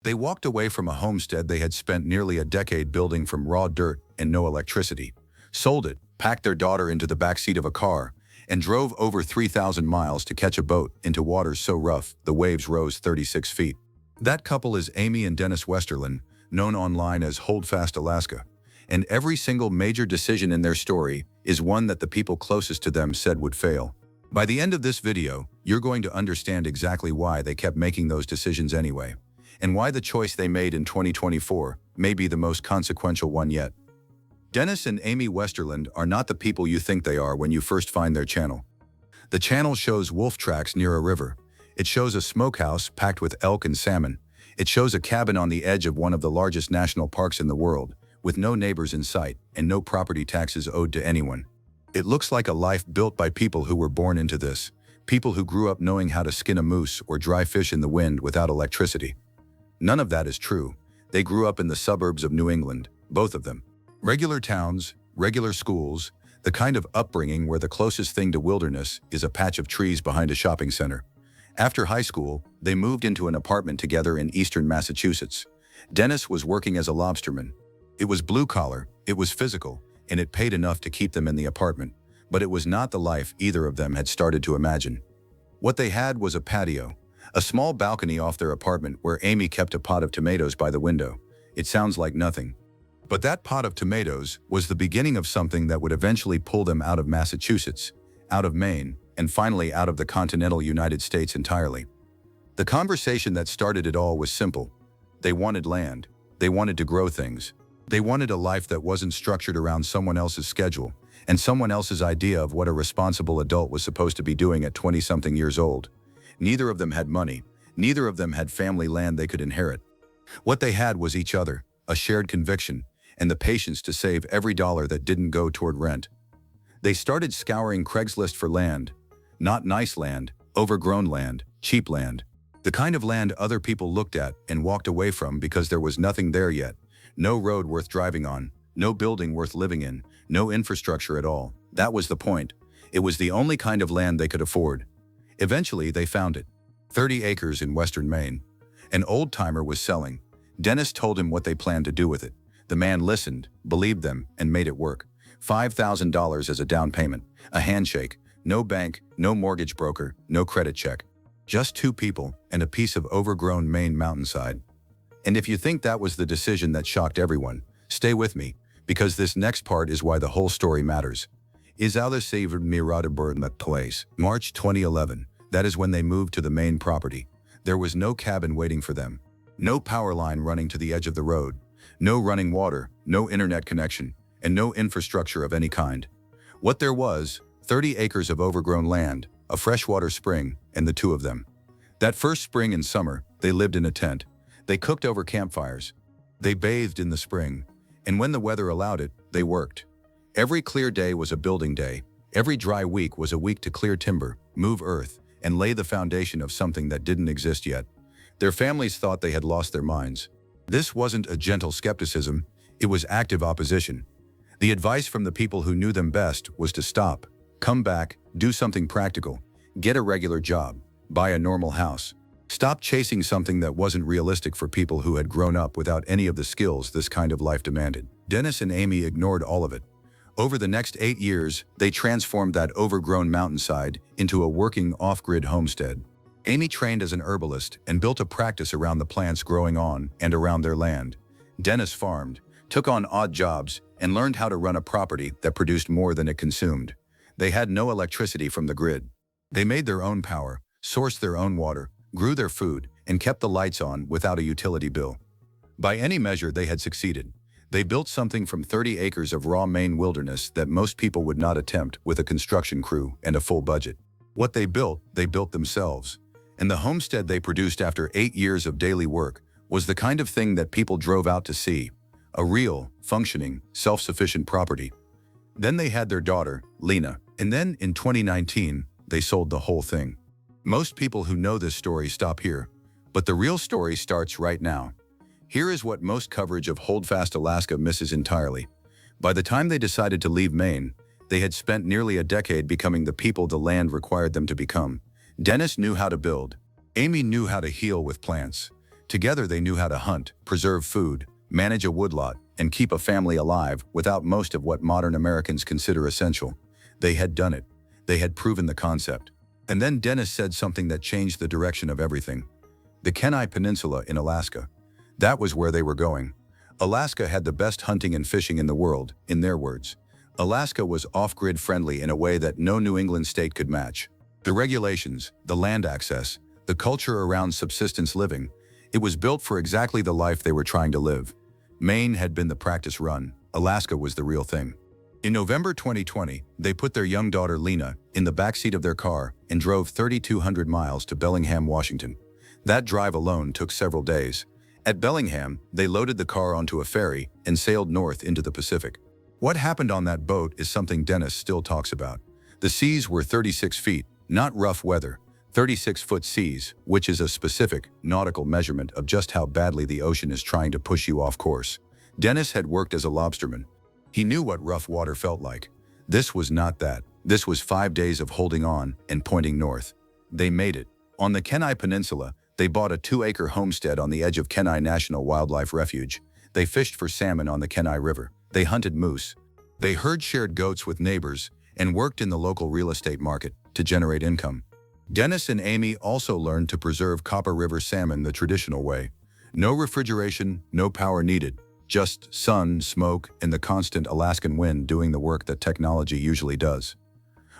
They walked away from a homestead they had spent nearly a decade building from raw dirt and no electricity, sold it, packed their daughter into the backseat of a car, and drove over 3,000 miles to catch a boat into waters so rough the waves rose 36 feet. That couple is Amy and Dennis Westerlind, known online as Holdfast Alaska, and every single major decision in their story is one that the people closest to them said would fail. By the end of this video, you're going to understand exactly why they kept making those decisions anyway, and why the choice they made in 2024 may be the most consequential one yet. Dennis and Amy Westerlind are not the people you think they are when you first find their channel. The channel shows wolf tracks near a river. It shows a smokehouse packed with elk and salmon. It shows a cabin on the edge of one of the largest national parks in the world, with no neighbors in sight and no property taxes owed to anyone. It looks like a life built by people who were born into this, people who grew up knowing how to skin a moose or dry fish in the wind without electricity. None of that is true. They grew up in the suburbs of New England, both of them. Regular towns, regular schools, the kind of upbringing where the closest thing to wilderness is a patch of trees behind a shopping center. After high school, they moved into an apartment together in eastern Massachusetts. Dennis was working as a lobsterman. It was blue-collar, it was physical, and it paid enough to keep them in the apartment, but it was not the life either of them had started to imagine. What they had was a patio, a small balcony off their apartment where Amy kept a pot of tomatoes by the window. It sounds like nothing. But that pot of tomatoes was the beginning of something that would eventually pull them out of Massachusetts, out of Maine, and finally out of the continental United States entirely. The conversation that started it all was simple. They wanted land. They wanted to grow things. They wanted a life that wasn't structured around someone else's schedule and someone else's idea of what a responsible adult was supposed to be doing at 20-something years old. Neither of them had money. Neither of them had family land they could inherit. What they had was each other, a shared conviction, and the patience to save every dollar that didn't go toward rent. They started scouring Craigslist for land. Not nice land, overgrown land, cheap land. The kind of land other people looked at and walked away from because there was nothing there yet. No road worth driving on, no building worth living in, no infrastructure at all. That was the point. It was the only kind of land they could afford. Eventually, they found it. 30 acres in western Maine. An old-timer was selling. Dennis told him what they planned to do with it. The man listened, believed them, and made it work. $5,000 as a down payment, a handshake, no bank, no mortgage broker, no credit check. Just two people and a piece of overgrown Maine mountainside. And if you think that was the decision that shocked everyone, stay with me, because this next part is why the whole story matters. Is alla saved Miradaburn that place? March 2011. That is when they moved to the Maine property. There was no cabin waiting for them. No power line running to the edge of the road. No running water, no internet connection, and no infrastructure of any kind. What there was, 30 acres of overgrown land, a freshwater spring, and the two of them. That first spring in summer, they lived in a tent. They cooked over campfires. They bathed in the spring. And when the weather allowed it, they worked. Every clear day was a building day. Every dry week was a week to clear timber, move earth, and lay the foundation of something that didn't exist yet. Their families thought they had lost their minds. This wasn't a gentle skepticism, it was active opposition. The advice from the people who knew them best was to stop, come back, do something practical, get a regular job, buy a normal house. Stop chasing something that wasn't realistic for people who had grown up without any of the skills this kind of life demanded. Dennis and Amy ignored all of it. Over the next 8 years, they transformed that overgrown mountainside into a working off-grid homestead. Amy trained as an herbalist and built a practice around the plants growing on and around their land. Dennis farmed, took on odd jobs, and learned how to run a property that produced more than it consumed. They had no electricity from the grid. They made their own power, sourced their own water, grew their food, and kept the lights on without a utility bill. By any measure, they had succeeded. They built something from 30 acres of raw Maine wilderness that most people would not attempt with a construction crew and a full budget. What they built themselves. And the homestead they produced after 8 years of daily work was the kind of thing that people drove out to see. A real, functioning, self-sufficient property. Then they had their daughter, Lena, and then in 2019, they sold the whole thing. Most people who know this story stop here, but the real story starts right now. Here is what most coverage of Holdfast Alaska misses entirely. By the time they decided to leave Maine, they had spent nearly a decade becoming the people the land required them to become. Dennis knew how to build. Amy knew how to heal with plants. Together they knew how to hunt, preserve food, manage a woodlot, and keep a family alive without most of what modern Americans consider essential. They had done it. They had proven the concept. And then Dennis said something that changed the direction of everything. The Kenai Peninsula in Alaska. That was where they were going. Alaska had the best hunting and fishing in the world, in their words. Alaska was off-grid friendly in a way that no New England state could match. The regulations, the land access, the culture around subsistence living, it was built for exactly the life they were trying to live. Maine had been the practice run. Alaska was the real thing. In November 2020, they put their young daughter Lena in the backseat of their car and drove 3,200 miles to Bellingham, Washington. That drive alone took several days. At Bellingham, they loaded the car onto a ferry and sailed north into the Pacific. What happened on that boat is something Dennis still talks about. The seas were 36 feet, not rough weather, 36-foot seas, which is a specific nautical measurement of just how badly the ocean is trying to push you off course. Dennis had worked as a lobsterman. He knew what rough water felt like. This was not that. This was 5 days of holding on and pointing north. They made it. On the Kenai Peninsula, they bought a 2-acre homestead on the edge of Kenai National Wildlife Refuge. They fished for salmon on the Kenai River. They hunted moose. They herd-shared goats with neighbors and worked in the local real estate market to generate income. Dennis and Amy also learned to preserve Copper River salmon the traditional way. No refrigeration, no power needed. Just sun, smoke, and the constant Alaskan wind doing the work that technology usually does.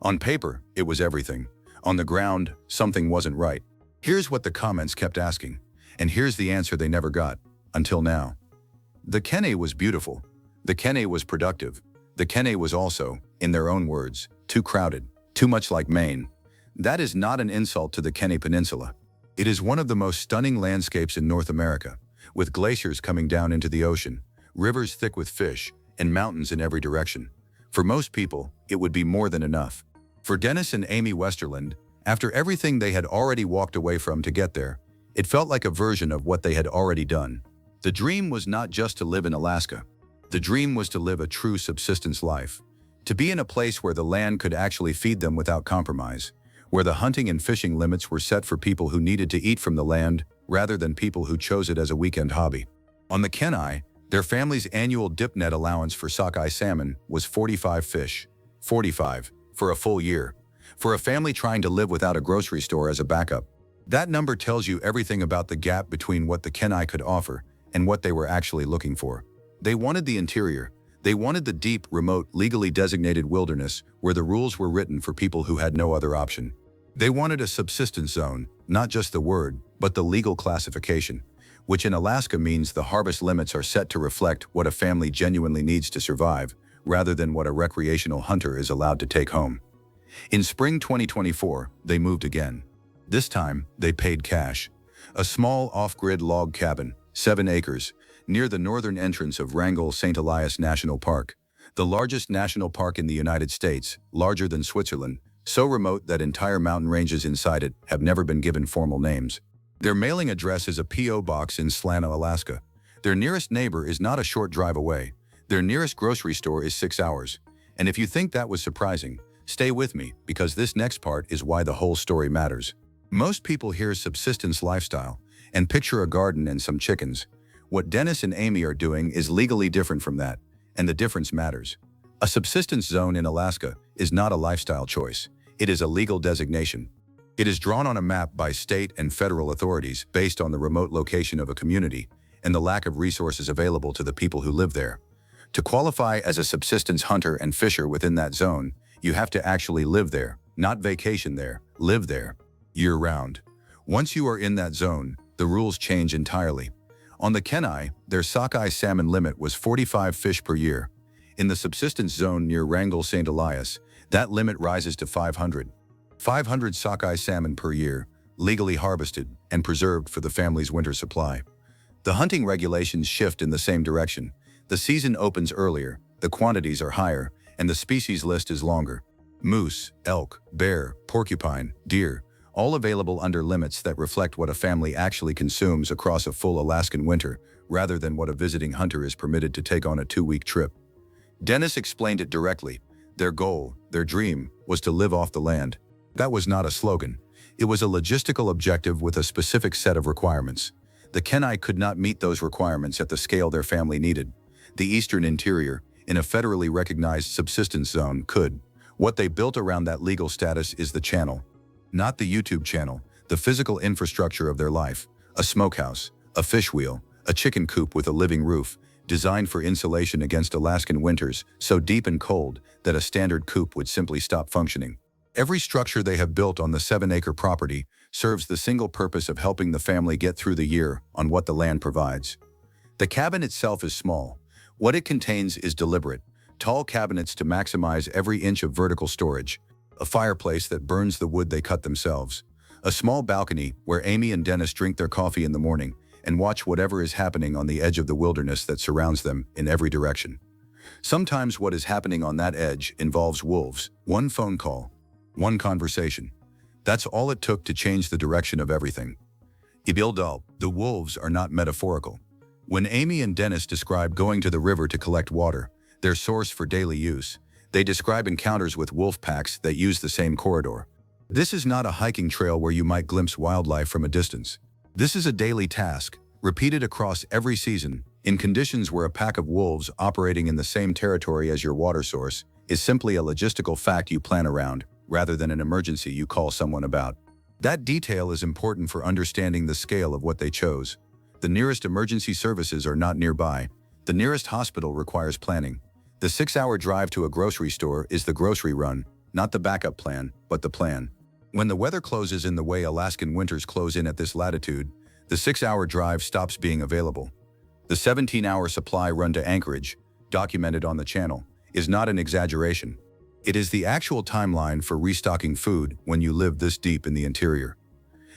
On paper, it was everything. On the ground, something wasn't right. Here's what the comments kept asking, and here's the answer they never got, until now. The Kenai was beautiful. The Kenai was productive. The Kenai was also, in their own words, too crowded, too much like Maine. That is not an insult to the Kenai Peninsula. It is one of the most stunning landscapes in North America, with glaciers coming down into the ocean, rivers thick with fish, and mountains in every direction. For most people, it would be more than enough. For Dennis and Amy Westerlind, after everything they had already walked away from to get there, it felt like a version of what they had already done. The dream was not just to live in Alaska. The dream was to live a true subsistence life, to be in a place where the land could actually feed them without compromise, where the hunting and fishing limits were set for people who needed to eat from the land rather than people who chose it as a weekend hobby. On the Kenai, their family's annual dip net allowance for sockeye salmon was 45 fish. 45 for a full year. For a family trying to live without a grocery store as a backup. That number tells you everything about the gap between what the Kenai could offer and what they were actually looking for. They wanted the interior. They wanted the deep, remote, legally designated wilderness where the rules were written for people who had no other option. They wanted a subsistence zone, not just the word, but the legal classification, which in Alaska means the harvest limits are set to reflect what a family genuinely needs to survive, rather than what a recreational hunter is allowed to take home. In spring 2024, they moved again. This time, they paid cash. A small off-grid log cabin, 7 acres, near the northern entrance of Wrangell-St. Elias National Park, the largest national park in the United States, larger than Switzerland, so remote that entire mountain ranges inside it have never been given formal names. Their mailing address is a P.O. box in Slano, Alaska. Their nearest neighbor is not a short drive away. Their nearest grocery store is 6 hours. And if you think that was surprising, stay with me, because this next part is why the whole story matters. Most people hear subsistence lifestyle and picture a garden and some chickens. What Dennis and Amy are doing is legally different from that, and the difference matters. A subsistence zone in Alaska is not a lifestyle choice. It is a legal designation. It is drawn on a map by state and federal authorities based on the remote location of a community and the lack of resources available to the people who live there. To qualify as a subsistence hunter and fisher within that zone, you have to actually live there, not vacation there, live there, year-round. Once you are in that zone, the rules change entirely. On the Kenai, their sockeye salmon limit was 45 fish per year. In the subsistence zone near Wrangell-St. Elias, that limit rises to 500. 500 sockeye salmon per year, legally harvested and preserved for the family's winter supply. The hunting regulations shift in the same direction. The season opens earlier, the quantities are higher, and the species list is longer. Moose, elk, bear, porcupine, deer, all available under limits that reflect what a family actually consumes across a full Alaskan winter, rather than what a visiting hunter is permitted to take on a 2-week trip. Dennis explained it directly. Their goal, their dream, was to live off the land. That was not a slogan. It was a logistical objective with a specific set of requirements. The Kenai could not meet those requirements at the scale their family needed. The eastern interior, in a federally recognized subsistence zone, could. What they built around that legal status is the channel. Not the YouTube channel, the physical infrastructure of their life. A smokehouse, a fish wheel, a chicken coop with a living roof, designed for insulation against Alaskan winters so deep and cold that a standard coop would simply stop functioning. Every structure they have built on the 7-acre property serves the single purpose of helping the family get through the year on what the land provides. The cabin itself is small. What it contains is deliberate. Tall cabinets to maximize every inch of vertical storage, a fireplace that burns the wood they cut themselves, a small balcony where Amy and Dennis drink their coffee in the morning and watch whatever is happening on the edge of the wilderness that surrounds them in every direction. Sometimes what is happening on that edge involves wolves. One phone call, one conversation. That's all it took to change the direction of everything. Ibildal, the wolves are not metaphorical. When Amy and Dennis describe going to the river to collect water, their source for daily use, they describe encounters with wolf packs that use the same corridor. This is not a hiking trail where you might glimpse wildlife from a distance. This is a daily task, repeated across every season, in conditions where a pack of wolves operating in the same territory as your water source is simply a logistical fact you plan around, rather than an emergency you call someone about. That detail is important for understanding the scale of what they chose. The nearest emergency services are not nearby. The nearest hospital requires planning. The 6-hour drive to a grocery store is the grocery run, not the backup plan, but the plan. When the weather closes in the way Alaskan winters close in at this latitude, the 6-hour drive stops being available. The 17-hour supply run to Anchorage, documented on the channel, is not an exaggeration. It is the actual timeline for restocking food when you live this deep in the interior.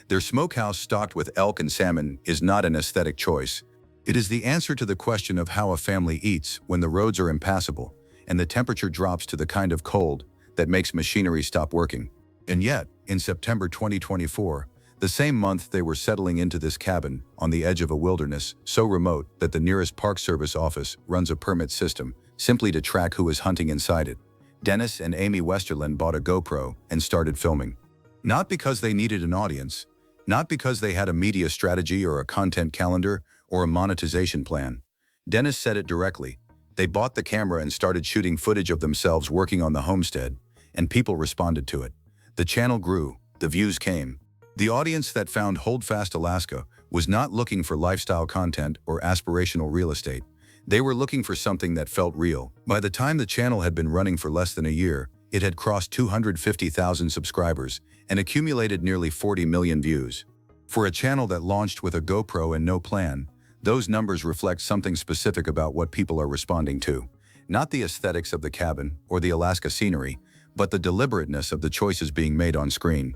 Their smokehouse stocked with elk and salmon is not an aesthetic choice. It is the answer to the question of how a family eats when the roads are impassable and the temperature drops to the kind of cold that makes machinery stop working. And yet, in September 2024, the same month they were settling into this cabin on the edge of a wilderness so remote that the nearest Park Service office runs a permit system simply to track who is hunting inside it, Dennis and Amy Westerlind bought a GoPro and started filming. Not because they needed an audience, not because they had a media strategy or a content calendar or a monetization plan. Dennis said it directly. They bought the camera and started shooting footage of themselves working on the homestead, and people responded to it. The channel grew, the views came. The audience that found Holdfast Alaska was not looking for lifestyle content or aspirational real estate. They were looking for something that felt real. By the time the channel had been running for less than a year, it had crossed 250,000 subscribers and accumulated nearly 40 million views. For a channel that launched with a GoPro and no plan, those numbers reflect something specific about what people are responding to. Not the aesthetics of the cabin or the Alaska scenery, but the deliberateness of the choices being made on screen.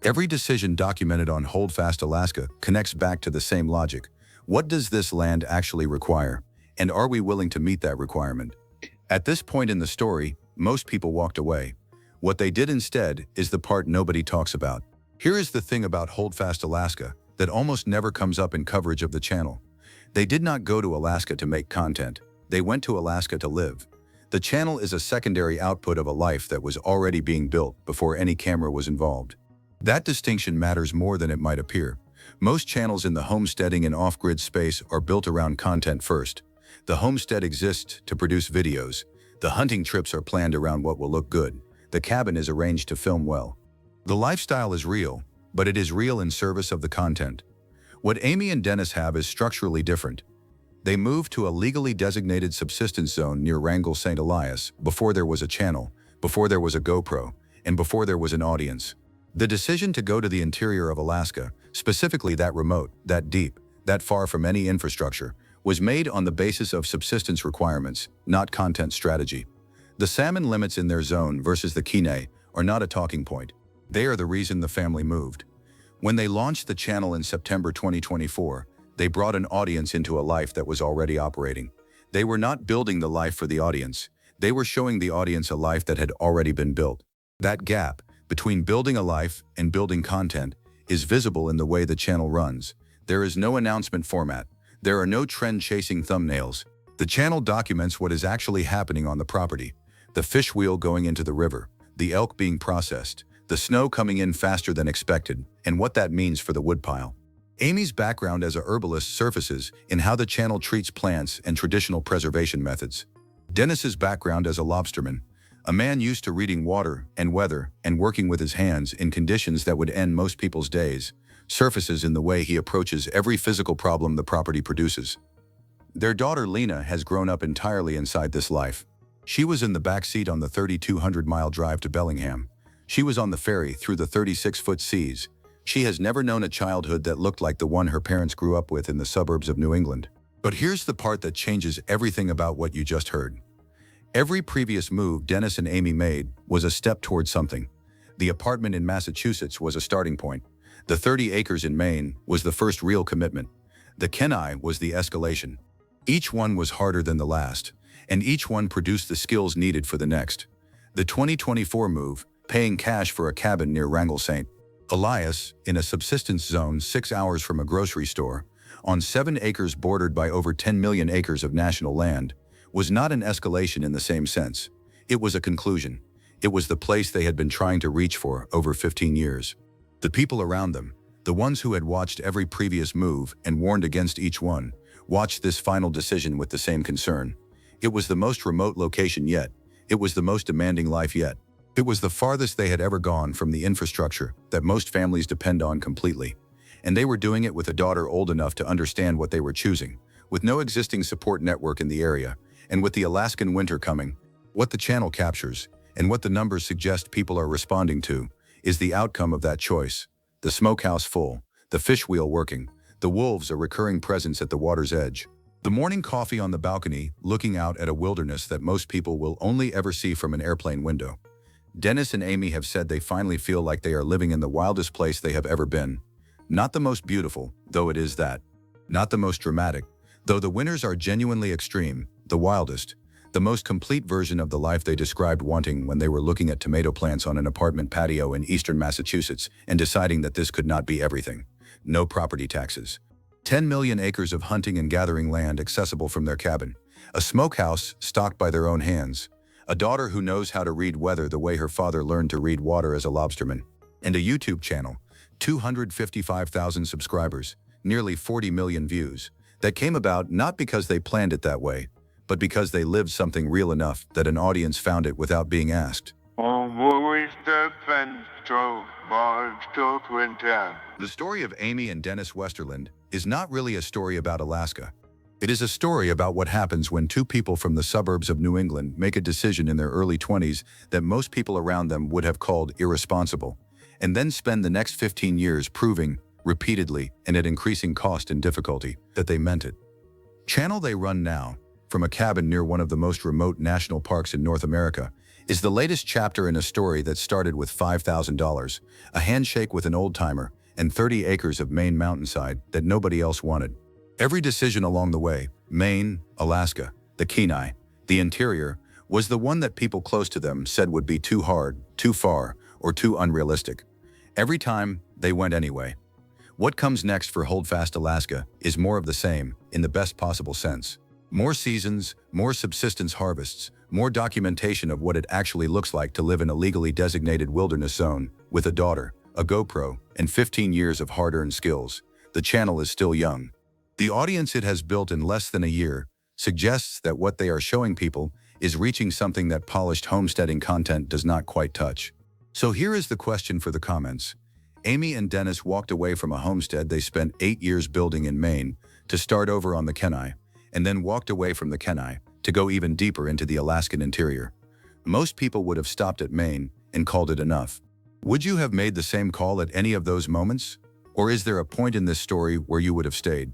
Every decision documented on Holdfast Alaska connects back to the same logic. What does this land actually require? And are we willing to meet that requirement? At this point in the story, most people walked away. What they did instead is the part nobody talks about. Here is the thing about Holdfast Alaska that almost never comes up in coverage of the channel. They did not go to Alaska to make content. They went to Alaska to live. The channel is a secondary output of a life that was already being built before any camera was involved. That distinction matters more than it might appear. Most channels in the homesteading and off-grid space are built around content first. The homestead exists to produce videos. The hunting trips are planned around what will look good. The cabin is arranged to film well. The lifestyle is real, but it is real in service of the content. What Amy and Dennis have is structurally different. They moved to a legally designated subsistence zone near Wrangell, St. Elias, before there was a channel, before there was a GoPro, and before there was an audience. The decision to go to the interior of Alaska, specifically that remote, that deep, that far from any infrastructure, was made on the basis of subsistence requirements, not content strategy. The salmon limits in their zone versus the Kenai are not a talking point. They are the reason the family moved. When they launched the channel in September 2024, they brought an audience into a life that was already operating. They were not building the life for the audience. They were showing the audience a life that had already been built. That gap between building a life and building content is visible in the way the channel runs. There is no announcement format. There are no trend-chasing thumbnails. The channel documents what is actually happening on the property. The fish wheel going into the river, the elk being processed, the snow coming in faster than expected, and what that means for the woodpile. Amy's background as a herbalist surfaces in how the channel treats plants and traditional preservation methods. Dennis's background as a lobsterman, a man used to reading water and weather and working with his hands in conditions that would end most people's days, surfaces in the way he approaches every physical problem the property produces. Their daughter Lena has grown up entirely inside this life. She was in the backseat on the 3,200-mile drive to Bellingham. She was on the ferry through the 36-foot seas. She has never known a childhood that looked like the one her parents grew up with in the suburbs of New England. But here's the part that changes everything about what you just heard. Every previous move Dennis and Amy made was a step towards something. The apartment in Massachusetts was a starting point. The 30 acres in Maine was the first real commitment. The Kenai was the escalation. Each one was harder than the last, and each one produced the skills needed for the next. The 2024 move, paying cash for a cabin near Wrangell St. Elias, in a subsistence zone 6 hours from a grocery store, on 7 acres bordered by over 10 million acres of national land, was not an escalation in the same sense. It was a conclusion. It was the place they had been trying to reach for over 15 years. The people around them, the ones who had watched every previous move and warned against each one, watched this final decision with the same concern. It was the most remote location yet. It was the most demanding life yet. It was the farthest they had ever gone from the infrastructure that most families depend on completely. And they were doing it with a daughter old enough to understand what they were choosing, with no existing support network in the area, and with the Alaskan winter coming. What the channel captures, and what the numbers suggest people are responding to, is the outcome of that choice. The smokehouse full, the fish wheel working, the wolves a recurring presence at the water's edge. The morning coffee on the balcony, looking out at a wilderness that most people will only ever see from an airplane window. Dennis and Amy have said they finally feel like they are living in the wildest place they have ever been. Not the most beautiful, though it is that. Not the most dramatic, though the winters are genuinely extreme. The wildest, the most complete version of the life they described wanting when they were looking at tomato plants on an apartment patio in eastern Massachusetts and deciding that this could not be everything. No property taxes. 10 million acres of hunting and gathering land accessible from their cabin. A smokehouse stocked by their own hands. A daughter who knows how to read weather the way her father learned to read water as a lobsterman. And a YouTube channel, 255,000 subscribers, nearly 40 million views, that came about not because they planned it that way, but because they lived something real enough that an audience found it without being asked. The story of Amy and Dennis Westerlind is not really a story about Alaska. It is a story about what happens when two people from the suburbs of New England make a decision in their early 20s that most people around them would have called irresponsible, and then spend the next 15 years proving, repeatedly and at increasing cost and difficulty, that they meant it. Channel they run now, from a cabin near one of the most remote national parks in North America, is the latest chapter in a story that started with $5,000, a handshake with an old-timer, and 30 acres of Maine mountainside that nobody else wanted. Every decision along the way, Maine, Alaska, the Kenai, the interior, was the one that people close to them said would be too hard, too far, or too unrealistic. Every time, they went anyway. What comes next for Holdfast Alaska is more of the same, in the best possible sense. More seasons, more subsistence harvests, more documentation of what it actually looks like to live in a legally designated wilderness zone, with a daughter, a GoPro, and 15 years of hard-earned skills. The channel is still young. The audience it has built in less than a year suggests that what they are showing people is reaching something that polished homesteading content does not quite touch. So here is the question for the comments. Amy and Dennis walked away from a homestead they spent 8 years building in Maine to start over on the Kenai, and then walked away from the Kenai to go even deeper into the Alaskan interior. Most people would have stopped at Maine and called it enough. Would you have made the same call at any of those moments? Or is there a point in this story where you would have stayed?